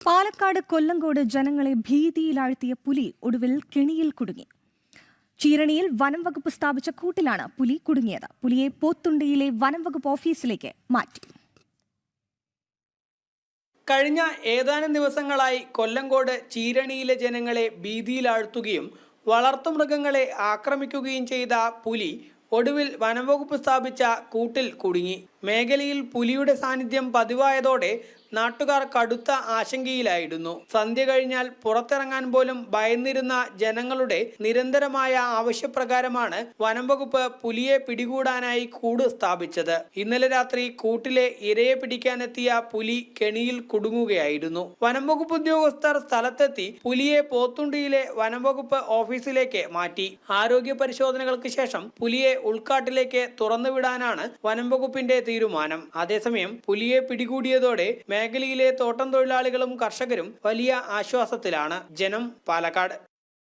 പാലക്കാട് കൊല്ലങ്കോട് ജനങ്ങളെ ഭീതിയിലാഴ്ത്തിയ പുലി ഒടുവിൽ കെണിയിൽ കുടുങ്ങി. ചീരണിയിൽ വനം വകുപ്പ് സ്ഥാപിച്ച കൂട്ടിലാണ് പുലി കുടുങ്ങിയത്. പുലിയെ പോത്തുണ്ടിയിലെ വനം വകുപ്പ് ഓഫീസിലേക്ക് മാറ്റി. കഴിഞ്ഞ ഏതാനും ദിവസങ്ങളായി കൊല്ലങ്കോട് ചീരണിയിലെ ജനങ്ങളെ ഭീതിയിലാഴ്ത്തുകയും വളർത്തുമൃഗങ്ങളെ ആക്രമിക്കുകയും ചെയ്ത പുലി ഒടുവിൽ വനംവകുപ്പ് സ്ഥാപിച്ച കൂട്ടിൽ കുടുങ്ങി. മേഖലയിൽ പുലിയുടെ സാന്നിധ്യം പതിവായതോടെ നാട്ടുകാർ കടുത്ത ആശങ്കയിലായിരുന്നു. സന്ധ്യ കഴിഞ്ഞാൽ പുറത്തിറങ്ങാൻ പോലും ഭയന്നിരുന്ന ജനങ്ങളുടെ നിരന്തരമായ ആവശ്യപ്രകാരമാണ് വനംവകുപ്പ് പുലിയെ പിടികൂടാനായി കൂട് സ്ഥാപിച്ചത്. ഇന്നലെ രാത്രി കൂട്ടിലെ ഇരയെ പിടിക്കാനെത്തിയ പുലി കെണിയിൽ കുടുങ്ങുകയായിരുന്നു. വനംവകുപ്പ് ഉദ്യോഗസ്ഥർ സ്ഥലത്തെത്തി പുലിയെ പോത്തുണ്ടിയിലെ വനംവകുപ്പ് ഓഫീസിലേക്ക് മാറ്റി. ആരോഗ്യ പരിശോധനകൾക്ക് ശേഷം പുലിയെ ഉൾക്കാട്ടിലേക്ക് തുറന്നുവിടാനാണ് വനംവകുപ്പിന്റെ തീരുമാനം. അതേസമയം പുലിയെ പിടികൂടിയതോടെ മേഖലയിലെ തോട്ടം തൊഴിലാളികളും കർഷകരും വലിയ ആശ്വാസത്തിലാണ്. ജനം, പാലക്കാട്.